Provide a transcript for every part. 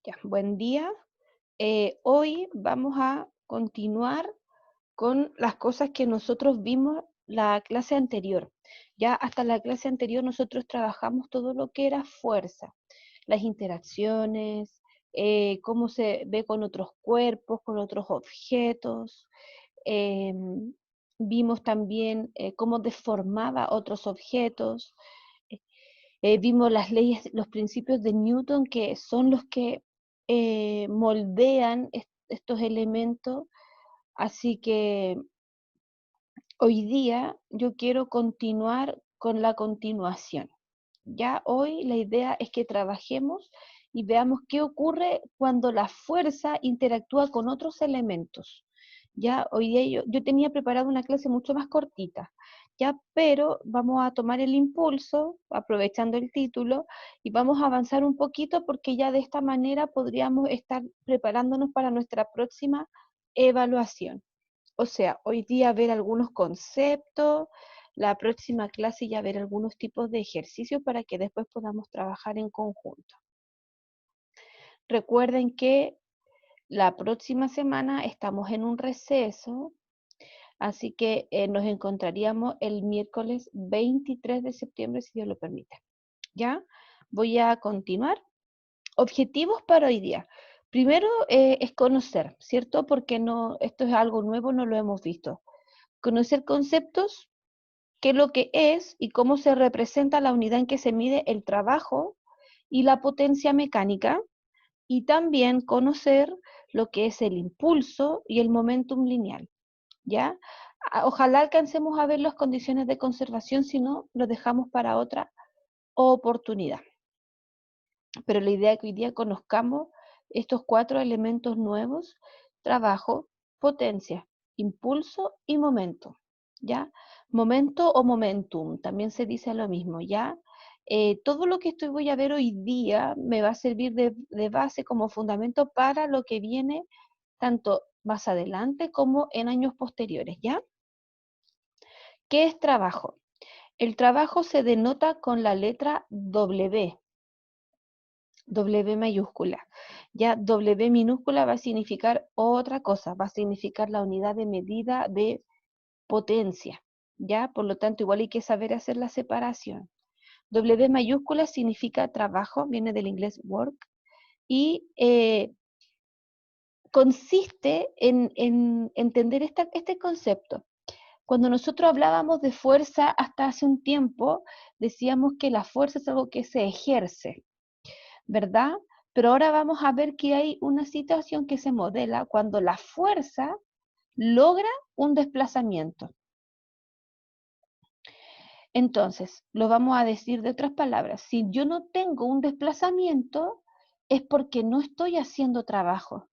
Ya, buen día. Hoy vamos a continuar con las cosas que nosotros vimos la clase anterior. Ya hasta la clase anterior nosotros trabajamos todo lo que era fuerza, las interacciones, cómo se ve con otros cuerpos, con otros objetos. em, Vimos también cómo deformaba otros objetos. Vimos las leyes, los principios de Newton, que son los que moldean estos elementos. Así que hoy día yo quiero continuar con la continuación. Ya hoy la idea es que trabajemos y veamos qué ocurre cuando la fuerza interactúa con otros elementos. Ya hoy día yo tenía preparado una clase mucho más cortita, ya, pero vamos a tomar el impulso, aprovechando el título, y vamos a avanzar un poquito porque ya de esta manera podríamos estar preparándonos para nuestra próxima evaluación. O sea, hoy día ver algunos conceptos, la próxima clase ya ver algunos tipos de ejercicios para que después podamos trabajar en conjunto. Recuerden que la próxima semana estamos en un receso, así que nos encontraríamos el miércoles 23 de septiembre, si Dios lo permite. ¿Ya? Voy a continuar. Objetivos para hoy día. Primero es conocer, ¿cierto? Porque no, esto es algo nuevo, no lo hemos visto. Conocer conceptos, qué es lo que es y cómo se representa la unidad en que se mide el trabajo y la potencia mecánica, y también conocer lo que es el impulso y el momentum lineal, ¿ya? Ojalá alcancemos a ver las condiciones de conservación, si no, lo dejamos para otra oportunidad. Pero la idea es que hoy día conozcamos estos 4 elementos nuevos: trabajo, potencia, impulso y momento, ¿ya? Momento o momentum, también se dice lo mismo, ¿ya? Todo lo que voy a ver hoy día me va a servir de base como fundamento para lo que viene tanto más adelante como en años posteriores, ¿ya? ¿Qué es trabajo? El trabajo se denota con la letra W, W mayúscula. Ya W minúscula va a significar otra cosa, va a significar la unidad de medida de potencia. Ya, por lo tanto, igual hay que saber hacer la separación. W mayúscula significa trabajo, viene del inglés work, y consiste en entender este concepto. Cuando nosotros hablábamos de fuerza hasta hace un tiempo, decíamos que la fuerza es algo que se ejerce, ¿verdad? Pero ahora vamos a ver que hay una situación que se modela cuando la fuerza logra un desplazamiento. Entonces, lo vamos a decir de otras palabras: si yo no tengo un desplazamiento, es porque no estoy haciendo trabajo.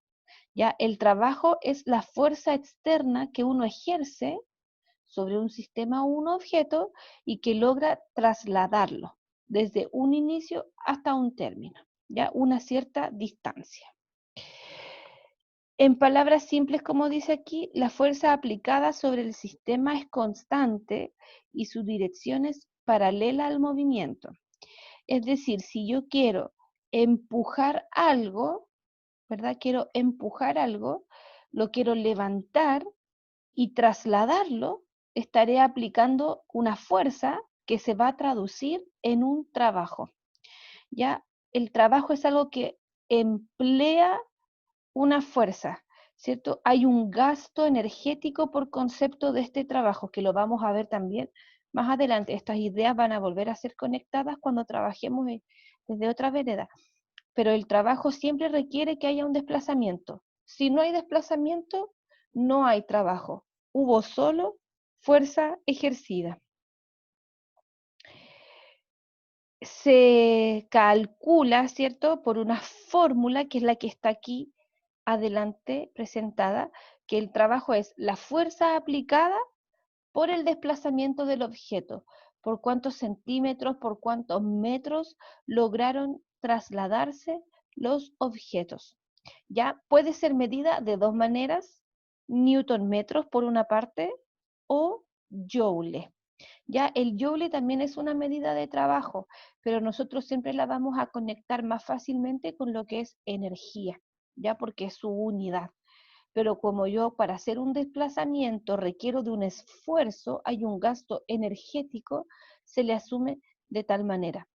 Ya, el trabajo es la fuerza externa que uno ejerce sobre un sistema o un objeto y que logra trasladarlo desde un inicio hasta un término, ya una cierta distancia. En palabras simples, como dice aquí, la fuerza aplicada sobre el sistema es constante y su dirección es paralela al movimiento. Es decir, si yo quiero empujar algo, ¿verdad? Quiero empujar algo, lo quiero levantar y trasladarlo, estaré aplicando una fuerza que se va a traducir en un trabajo. Ya, el trabajo es algo que emplea una fuerza, ¿cierto? Hay un gasto energético por concepto de este trabajo, que lo vamos a ver también más adelante. Estas ideas van a volver a ser conectadas cuando trabajemos desde otra vereda. Pero el trabajo siempre requiere que haya un desplazamiento. Si no hay desplazamiento, no hay trabajo. Hubo solo fuerza ejercida. Se calcula, ¿cierto?, por una fórmula que es la que está aquí adelante presentada, que el trabajo es la fuerza aplicada por el desplazamiento del objeto, por cuántos centímetros, por cuántos metros lograron trasladarse los objetos. Ya puede ser medida de dos maneras: newton metros por una parte o joule. Ya el Joule también es una medida de trabajo, pero nosotros siempre la vamos a conectar más fácilmente con lo que es energía, ya porque es su unidad. Pero como yo para hacer un desplazamiento requiero de un esfuerzo, hay un gasto energético, se le asume de tal manera.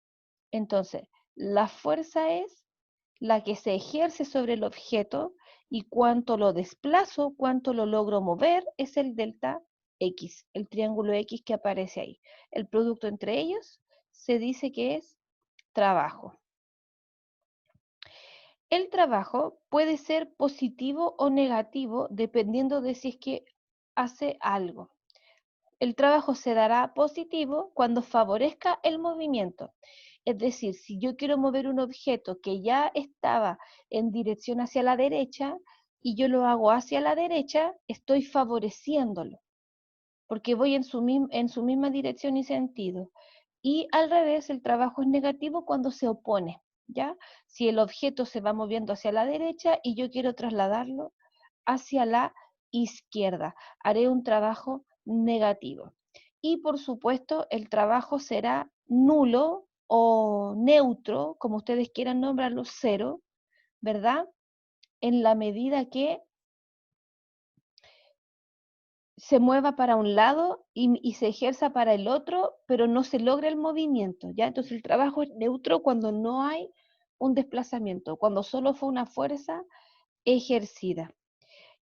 Entonces, la fuerza es la que se ejerce sobre el objeto y cuánto lo desplazo, cuánto lo logro mover, es el delta X, el triángulo X que aparece ahí. El producto entre ellos se dice que es trabajo. El trabajo puede ser positivo o negativo dependiendo de si es que hace algo. El trabajo se dará positivo cuando favorezca el movimiento. Es decir, si yo quiero mover un objeto que ya estaba en dirección hacia la derecha y yo lo hago hacia la derecha, estoy favoreciéndolo, porque voy en su misma dirección y sentido. Y al revés, el trabajo es negativo cuando se opone, ¿ya? Si el objeto se va moviendo hacia la derecha y yo quiero trasladarlo hacia la izquierda, haré un trabajo negativo. Y por supuesto, el trabajo será nulo o neutro, como ustedes quieran nombrarlo, cero, ¿verdad? En la medida que se mueva para un lado y se ejerza para el otro, pero no se logra el movimiento, ¿ya? Entonces el trabajo es neutro cuando no hay un desplazamiento, cuando solo fue una fuerza ejercida.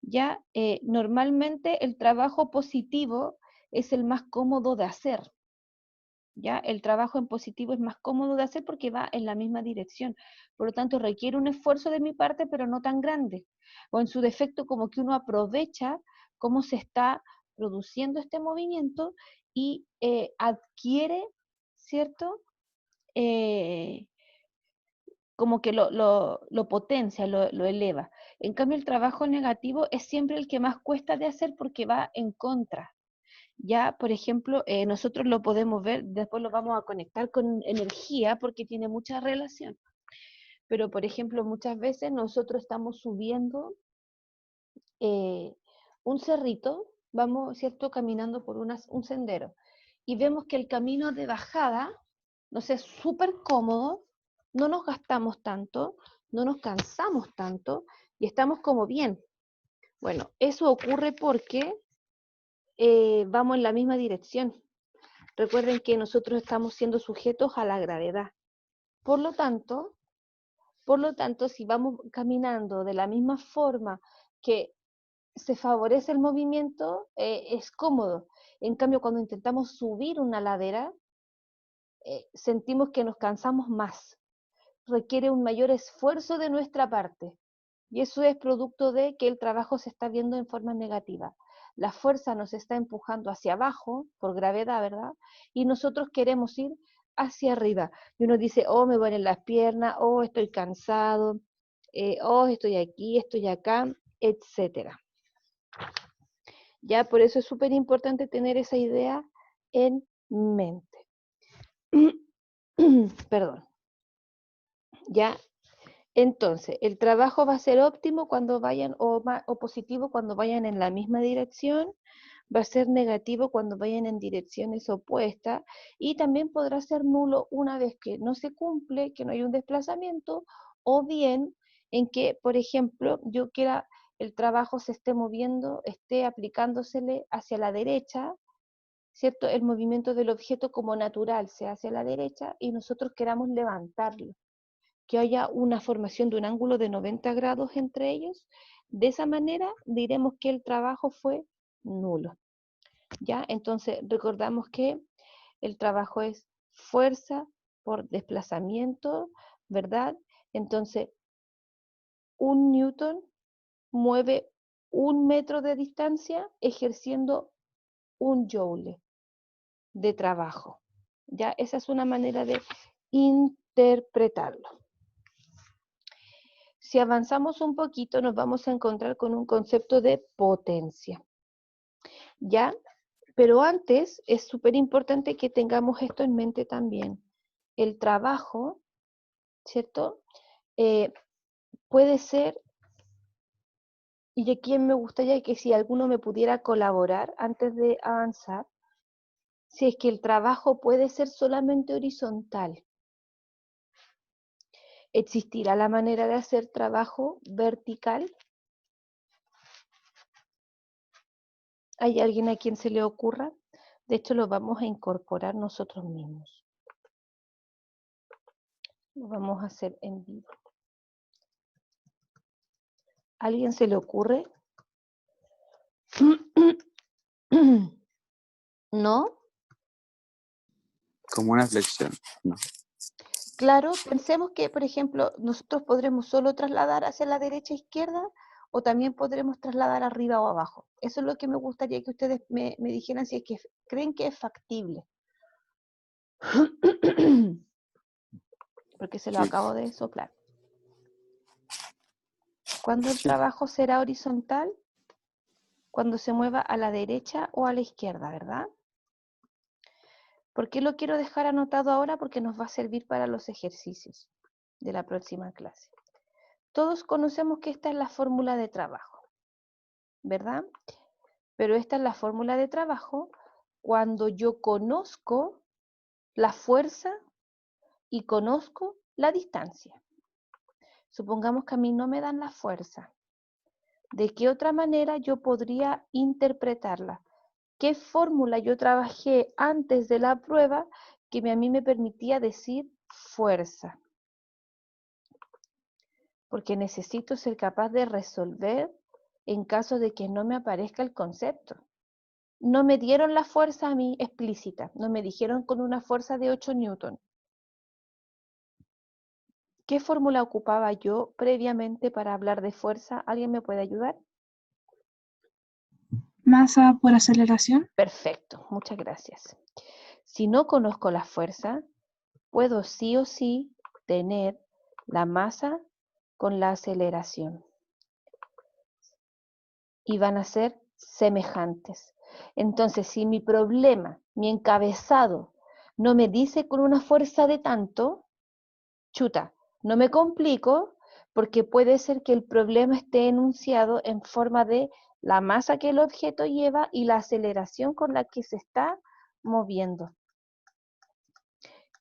Ya normalmente el trabajo positivo es el más cómodo de hacer. Ya el trabajo en positivo es más cómodo de hacer porque va en la misma dirección. Por lo tanto, requiere un esfuerzo de mi parte, pero no tan grande. O en su defecto, como que uno aprovecha cómo se está produciendo este movimiento y adquiere, ¿cierto? Eh, como que lo potencia, lo eleva. En cambio, el trabajo negativo es siempre el que más cuesta de hacer porque va en contra. Ya, por ejemplo, nosotros lo podemos ver, después lo vamos a conectar con energía porque tiene mucha relación. Pero, por ejemplo, muchas veces nosotros estamos subiendo eh, un cerrito, vamos, ¿cierto?, caminando por un sendero y vemos que el camino de bajada, no sé, es súper cómodo, no nos gastamos tanto, no nos cansamos tanto y estamos como bien. Bueno, eso ocurre porque vamos en la misma dirección. Recuerden que nosotros estamos siendo sujetos a la gravedad. Por lo tanto, si vamos caminando de la misma forma que se favorece el movimiento, es cómodo. En cambio, cuando intentamos subir una ladera, sentimos que nos cansamos más. Requiere un mayor esfuerzo de nuestra parte. Y eso es producto de que el trabajo se está viendo en forma negativa. La fuerza nos está empujando hacia abajo por gravedad, ¿verdad? Y nosotros queremos ir hacia arriba. Y uno dice, oh, me duelen las piernas, oh, estoy cansado, oh, estoy aquí, estoy acá, etcétera. Ya por eso es súper importante tener esa idea en mente. Perdón. Ya, entonces, el trabajo va a ser óptimo cuando vayan, o positivo cuando vayan en la misma dirección, va a ser negativo cuando vayan en direcciones opuestas, y también podrá ser nulo una vez que no se cumple, que no hay un desplazamiento, o bien en que, por ejemplo, yo quiera el trabajo se esté moviendo, esté aplicándosele hacia la derecha, ¿cierto? El movimiento del objeto como natural se hace a la derecha y nosotros queramos levantarlo, que haya una formación de un ángulo de 90 grados entre ellos. De esa manera diremos que el trabajo fue nulo. ¿Ya? Entonces recordamos que el trabajo es fuerza por desplazamiento, ¿verdad? Entonces, un newton mueve 1 metro de distancia ejerciendo 1 joule de trabajo. ¿Ya? Esa es una manera de interpretarlo. Si avanzamos un poquito, nos vamos a encontrar con un concepto de potencia. ¿Ya? Pero antes es súper importante que tengamos esto en mente también. El trabajo, ¿cierto? Puede ser, y aquí me gustaría que si alguno me pudiera colaborar antes de avanzar, si es que el trabajo puede ser solamente horizontal. ¿Existirá la manera de hacer trabajo vertical? ¿Hay alguien a quien se le ocurra? De hecho, lo vamos a incorporar nosotros mismos. Lo vamos a hacer en vivo. ¿A alguien se le ocurre? ¿No? Como una flexión, no. Claro, pensemos que, por ejemplo, nosotros podremos solo trasladar hacia la derecha e izquierda o también podremos trasladar arriba o abajo. Eso es lo que me gustaría que ustedes me dijeran si es que creen que es factible. Porque se lo Sí. acabo de soplar. ¿Cuándo el Sí. trabajo será horizontal? Cuando se mueva a la derecha o a la izquierda, ¿verdad? ¿Por qué lo quiero dejar anotado ahora? Porque nos va a servir para los ejercicios de la próxima clase. Todos conocemos que esta es la fórmula de trabajo, ¿verdad? Pero esta es la fórmula de trabajo cuando yo conozco la fuerza y conozco la distancia. Supongamos que a mí no me dan la fuerza. ¿De qué otra manera yo podría interpretarla? ¿Qué fórmula yo trabajé antes de la prueba que a mí me permitía decir fuerza? Porque necesito ser capaz de resolver en caso de que no me aparezca el concepto. No me dieron la fuerza a mí explícita, no me dijeron con una fuerza de 8 newton. ¿Qué fórmula ocupaba yo previamente para hablar de fuerza? ¿Alguien me puede ayudar? Masa por aceleración. Perfecto, muchas gracias. Si no conozco la fuerza, puedo sí o sí tener la masa con la aceleración. Y van a ser semejantes. Entonces, si mi problema, mi encabezado, no me dice con una fuerza de tanto, chuta, no me complico porque puede ser que el problema esté enunciado en forma de la masa que el objeto lleva y la aceleración con la que se está moviendo.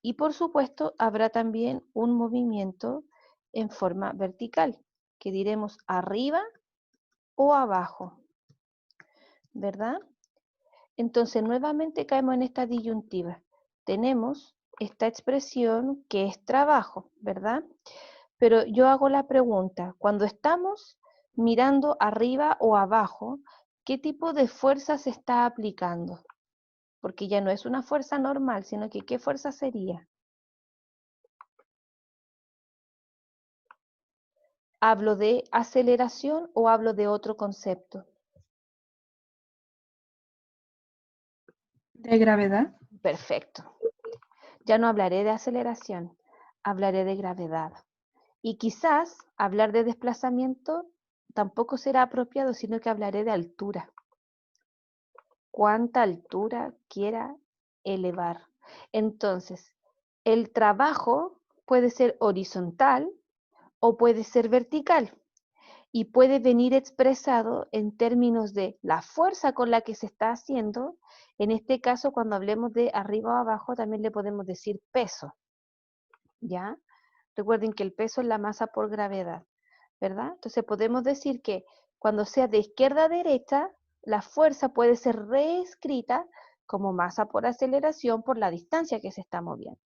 Y por supuesto, habrá también un movimiento en forma vertical, que diremos arriba o abajo, ¿verdad? Entonces, nuevamente caemos en esta disyuntiva. Tenemos esta expresión que es trabajo, ¿verdad? Pero yo hago la pregunta, cuando estamos mirando arriba o abajo, ¿qué tipo de fuerza se está aplicando? Porque ya no es una fuerza normal, sino que ¿qué fuerza sería? ¿Hablo de aceleración o hablo de otro concepto? De gravedad. Perfecto. Ya no hablaré de aceleración, hablaré de gravedad. Y quizás hablar de desplazamiento tampoco será apropiado, sino que hablaré de altura. ¿Cuánta altura quiera elevar? Entonces, el trabajo puede ser horizontal o puede ser vertical y puede venir expresado en términos de la fuerza con la que se está haciendo. En este caso, cuando hablemos de arriba o abajo, también le podemos decir peso, ¿ya? Recuerden que el peso es la masa por gravedad, ¿verdad? Entonces podemos decir que cuando sea de izquierda a derecha, la fuerza puede ser reescrita como masa por aceleración por la distancia que se está moviendo.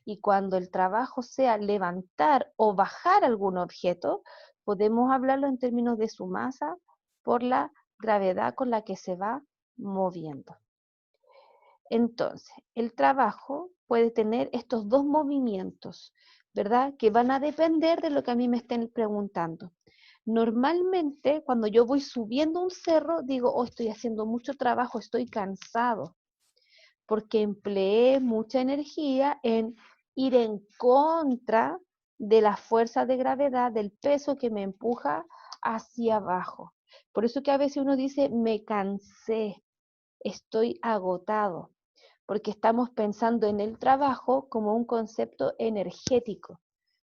Y cuando el trabajo sea levantar o bajar algún objeto, podemos hablarlo en términos de su masa por la gravedad con la que se va moviendo. Entonces, el trabajo puede tener estos dos movimientos, ¿verdad? Que van a depender de lo que a mí me estén preguntando. Normalmente, cuando yo voy subiendo un cerro, digo, oh, estoy haciendo mucho trabajo, estoy cansado, porque empleé mucha energía en ir en contra de la fuerza de gravedad, del peso que me empuja hacia abajo. Por eso que a veces uno dice, me cansé, estoy agotado, porque estamos pensando en el trabajo como un concepto energético,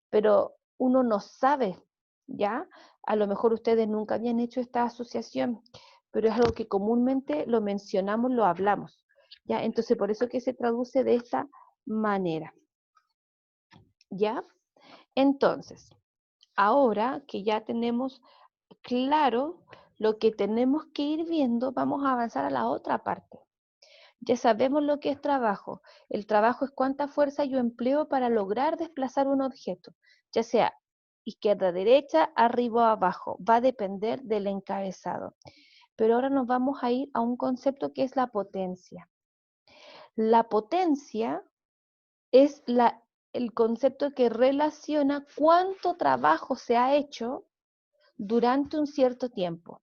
pero uno no sabe, ¿ya? A lo mejor ustedes nunca habían hecho esta asociación, pero es algo que comúnmente lo mencionamos, lo hablamos. ¿Ya? Entonces, por eso que se traduce de esta manera. ¿Ya? Entonces, ahora que ya tenemos claro lo que tenemos que ir viendo, vamos a avanzar a la otra parte. Ya sabemos lo que es trabajo. El trabajo es cuánta fuerza yo empleo para lograr desplazar un objeto, ya sea izquierda, derecha, arriba o abajo. Va a depender del encabezado. Pero ahora nos vamos a ir a un concepto que es la potencia. La potencia es el concepto que relaciona cuánto trabajo se ha hecho durante un cierto tiempo.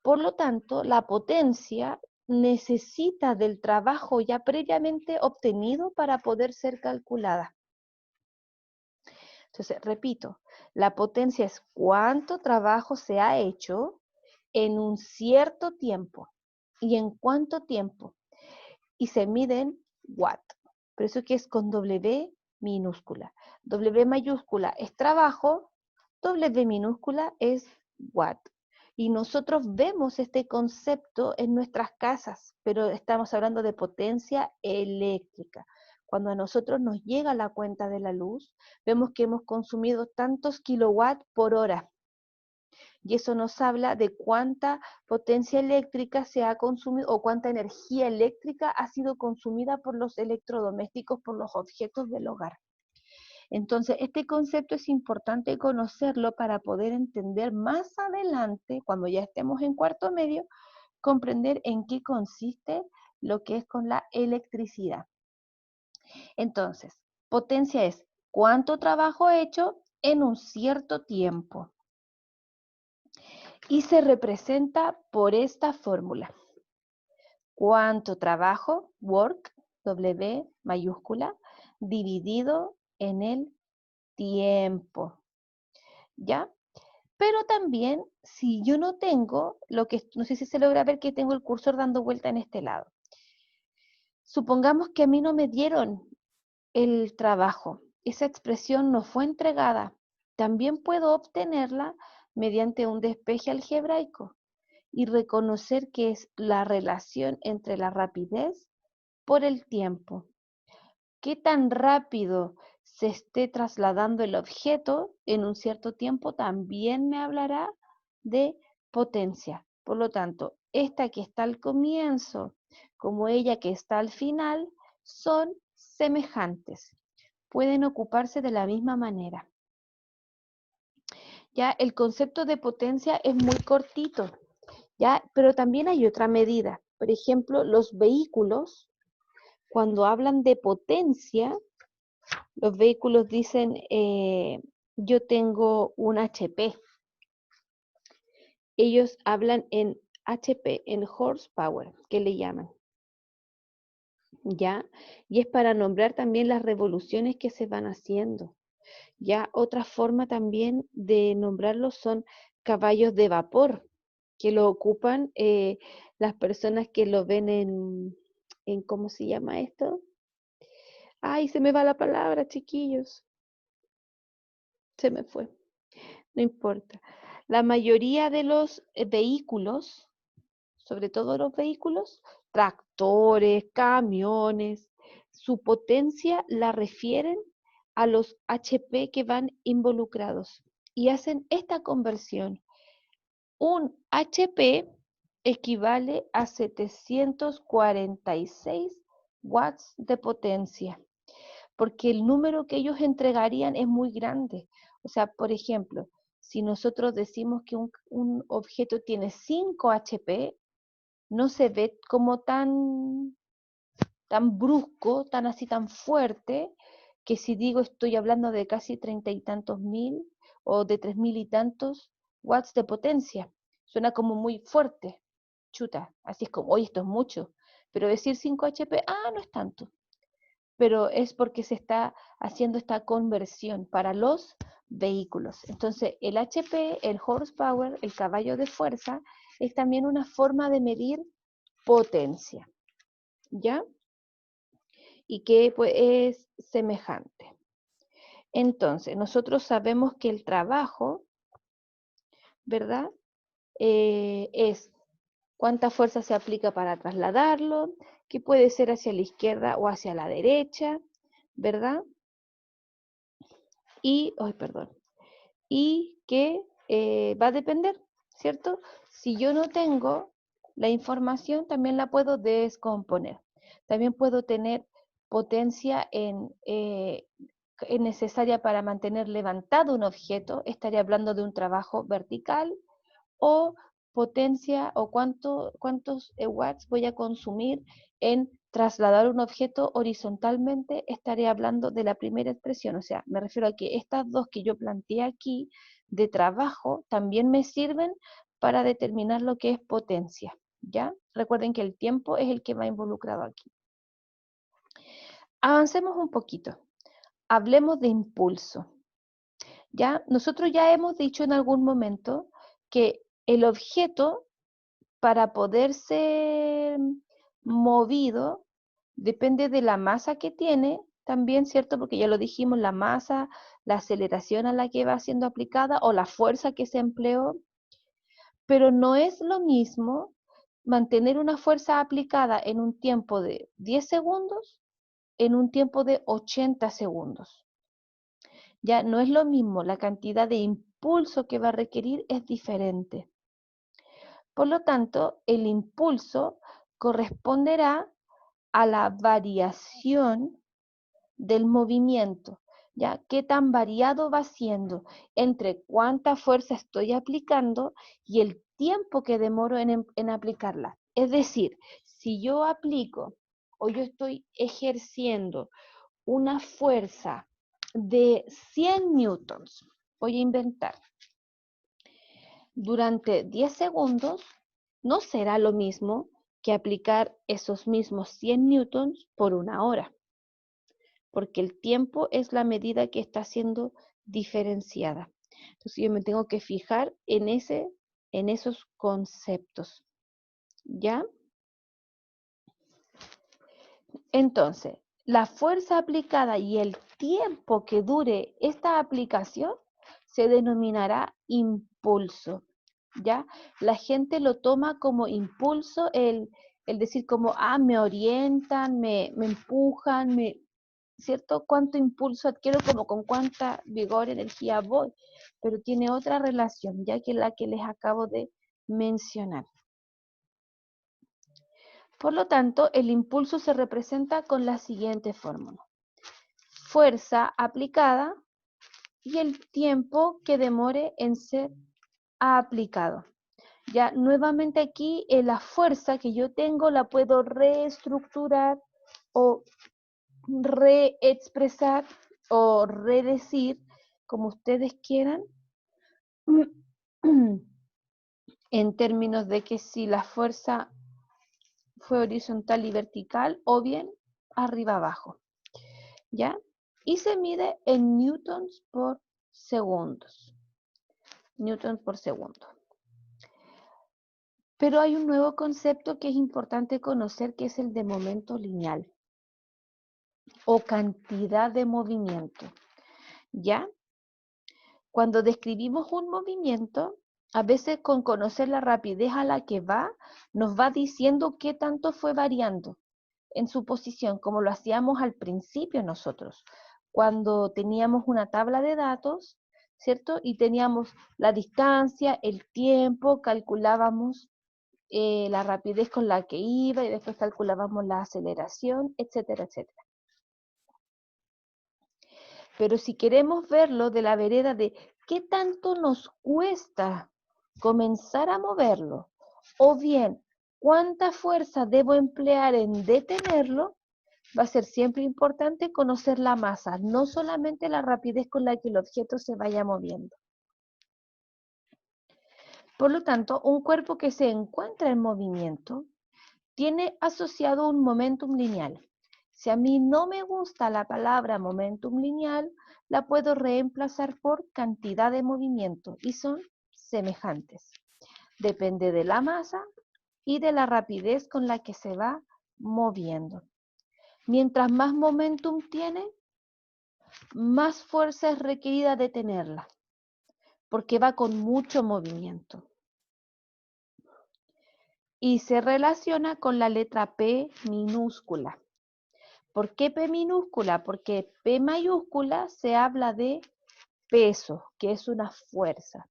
Por lo tanto, la potencia necesita del trabajo ya previamente obtenido para poder ser calculada. Entonces, repito, la potencia es cuánto trabajo se ha hecho en un cierto tiempo. ¿Y en cuánto tiempo? Y se mide en watt. Por eso que es con W minúscula. W mayúscula es trabajo, W minúscula es watt. Y nosotros vemos este concepto en nuestras casas, pero estamos hablando de potencia eléctrica. Cuando a nosotros nos llega la cuenta de la luz, vemos que hemos consumido tantos kilowatts por hora. Y eso nos habla de cuánta potencia eléctrica se ha consumido o cuánta energía eléctrica ha sido consumida por los electrodomésticos, por los objetos del hogar. Entonces, este concepto es importante conocerlo para poder entender más adelante, cuando ya estemos en cuarto medio, comprender en qué consiste lo que es con la electricidad. Entonces, potencia es cuánto trabajo hecho en un cierto tiempo. Y se representa por esta fórmula. Cuánto trabajo, work, W mayúscula, dividido en el tiempo. ¿Ya? Pero también, si yo no tengo, no sé si se logra ver que tengo el cursor dando vuelta en este lado. Supongamos que a mí no me dieron el trabajo. Esa expresión no fue entregada. También puedo obtenerla mediante un despeje algebraico y reconocer que es la relación entre la rapidez por el tiempo. ¿Qué tan rápido se esté trasladando el objeto en un cierto tiempo también me hablará de potencia? Por lo tanto, esta que está al comienzo como ella que está al final son semejantes. Pueden ocuparse de la misma manera. Ya el concepto de potencia es muy cortito. ¿Ya? Pero también hay otra medida. Por ejemplo, los vehículos, cuando hablan de potencia, los vehículos dicen, yo tengo un HP. Ellos hablan en HP, en horsepower, que le llaman. ¿Ya? Y es para nombrar también las revoluciones que se van haciendo. Ya otra forma también de nombrarlos son caballos de vapor, que lo ocupan las personas que lo ven en, ¿cómo se llama esto? Ay, se me va la palabra, chiquillos. Se me fue. No importa. La mayoría de los vehículos, sobre todo los vehículos, tractores, camiones, su potencia la refieren a los HP que van involucrados y hacen esta conversión. Un HP equivale a 746 watts de potencia, porque el número que ellos entregarían es muy grande. O sea, por ejemplo, si nosotros decimos que un objeto tiene 5 HP, no se ve como tan brusco, tan así, tan fuerte, que si digo estoy hablando de casi 30 y tantos mil o de 3000 y tantos watts de potencia. Suena como muy fuerte, chuta, así es como, oye, esto es mucho, pero decir 5 HP, no es tanto, pero es porque se está haciendo esta conversión para los vehículos. Entonces, el HP, el horsepower, el caballo de fuerza, es también una forma de medir potencia, ¿ya? Y que pues, es semejante. Entonces, nosotros sabemos que el trabajo, ¿verdad? Es cuánta fuerza se aplica para trasladarlo, que puede ser hacia la izquierda o hacia la derecha, ¿verdad? Y, ay, perdón, y que va a depender, ¿cierto? Si yo no tengo la información, también la puedo descomponer. También puedo tener potencia es necesaria para mantener levantado un objeto, estaría hablando de un trabajo vertical, o potencia o cuántos watts voy a consumir en trasladar un objeto horizontalmente, estaré hablando de la primera expresión. O sea, me refiero a que estas dos que yo planteé aquí de trabajo también me sirven para determinar lo que es potencia. ¿Ya? Recuerden que el tiempo es el que va involucrado aquí. Avancemos un poquito. Hablemos de impulso. ¿Ya? Nosotros ya hemos dicho en algún momento que el objeto, para poder ser movido, depende de la masa que tiene, también, ¿cierto? Porque ya lo dijimos, la masa, la aceleración a la que va siendo aplicada o la fuerza que se empleó, pero no es lo mismo mantener una fuerza aplicada en un tiempo de 10 segundos en un tiempo de 80 segundos. Ya no es lo mismo, la cantidad de impulso que va a requerir es diferente. Por lo tanto, el impulso corresponderá a la variación del movimiento, ¿ya? ¿Qué tan variado va siendo entre cuánta fuerza estoy aplicando y el tiempo que demoro en aplicarla? Es decir, si yo aplico o yo estoy ejerciendo una fuerza de 100 newtons, voy a inventar, durante 10 segundos, no será lo mismo que aplicar esos mismos 100 newtons por una hora, porque el tiempo es la medida que está siendo diferenciada. Entonces yo me tengo que fijar en esos conceptos, ¿ya? Entonces, la fuerza aplicada y el tiempo que dure esta aplicación se denominará impulso, ¿ya? La gente lo toma como impulso el decir como, me orientan, me empujan, ¿cierto? Cuánto impulso adquiero, como con cuánta vigor, energía voy, pero tiene otra relación, ya que la que les acabo de mencionar. Por lo tanto, el impulso se representa con la siguiente fórmula. Fuerza aplicada y el tiempo que demore en ser aplicado. Ya nuevamente aquí la fuerza que yo tengo la puedo reestructurar o reexpresar o redecir como ustedes quieran en términos de que si la fuerza fue horizontal y vertical o bien arriba abajo, ¿ya? Y se mide en newtons por segundos. Newtons por segundo. Pero hay un nuevo concepto que es importante conocer, que es el de momento lineal o cantidad de movimiento, ¿ya? Cuando describimos un movimiento, a veces con conocer la rapidez a la que va, nos va diciendo qué tanto fue variando en su posición, como lo hacíamos al principio nosotros, cuando teníamos una tabla de datos, ¿cierto? Y teníamos la distancia, el tiempo, calculábamos la rapidez con la que iba y después calculábamos la aceleración, etcétera, etcétera. Pero si queremos verlo de la vereda de qué tanto nos cuesta comenzar a moverlo, o bien cuánta fuerza debo emplear en detenerlo, va a ser siempre importante conocer la masa, no solamente la rapidez con la que el objeto se vaya moviendo. Por lo tanto, un cuerpo que se encuentra en movimiento tiene asociado un momentum lineal. Si a mí no me gusta la palabra momentum lineal, la puedo reemplazar por cantidad de movimiento y son semejantes. Depende de la masa y de la rapidez con la que se va moviendo. Mientras más momentum tiene, más fuerza es requerida de tenerla, porque va con mucho movimiento. y se relaciona con la letra P minúscula. ¿Por qué P minúscula? Porque P mayúscula se habla de peso, que es una fuerza.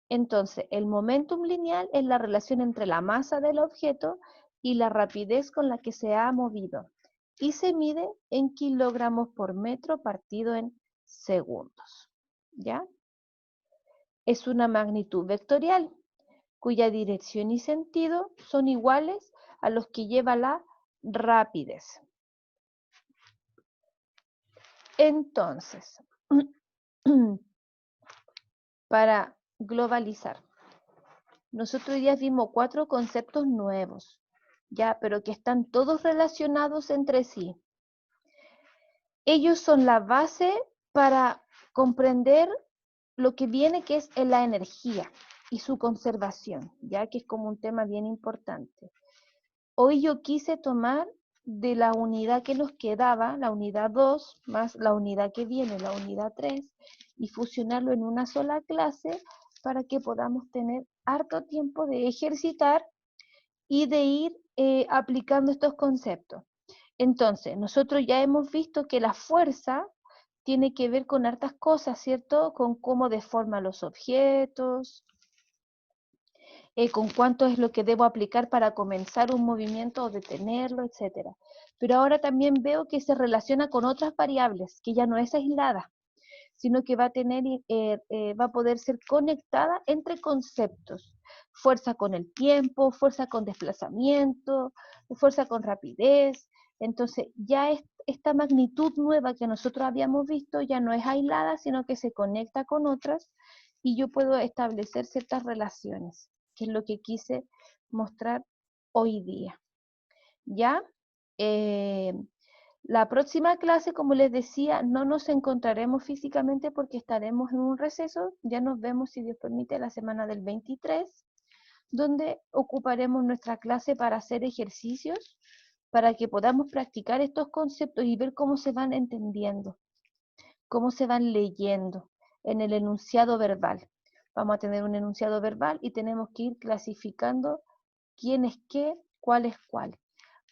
Entonces, el momentum lineal es la relación entre la masa del objeto y la rapidez con la que se ha movido, y se mide en kilogramos por metro partido en segundos. ¿Ya? Es una magnitud vectorial, cuya dirección y sentido son iguales a los que lleva la rapidez. Entonces, para globalizar, nosotros hoy día vimos 4 conceptos nuevos, ya, pero que están todos relacionados entre sí. Ellos son la base para comprender lo que viene, que es la energía y su conservación, ya que es como un tema bien importante. Hoy yo quise tomar de la unidad que nos quedaba, la unidad 2, más la unidad que viene, la unidad 3, y fusionarlo en una sola clase para que podamos tener harto tiempo de ejercitar y de ir aplicando estos conceptos. Entonces, nosotros ya hemos visto que la fuerza tiene que ver con hartas cosas, ¿cierto? Con cómo deforma los objetos, con cuánto es lo que debo aplicar para comenzar un movimiento o detenerlo, etc. Pero ahora también veo que se relaciona con otras variables, que ya no es aislada, sino que va a tener, va a poder ser conectada entre conceptos. Fuerza con el tiempo, fuerza con desplazamiento, fuerza con rapidez. Entonces, ya esta magnitud nueva que nosotros habíamos visto ya no es aislada, sino que se conecta con otras y yo puedo establecer ciertas relaciones, que es lo que quise mostrar hoy día. ¿Ya? La próxima clase, como les decía, no nos encontraremos físicamente porque estaremos en un receso. Ya nos vemos, si Dios permite, la semana del 23, donde ocuparemos nuestra clase para hacer ejercicios, para que podamos practicar estos conceptos y ver cómo se van entendiendo, cómo se van leyendo en el enunciado verbal. Vamos a tener un enunciado verbal y tenemos que ir clasificando quién es qué, cuál es cuál,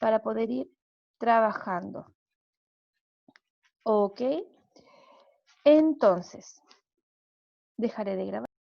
para poder ir trabajando. ¿Ok? Entonces, dejaré de grabar.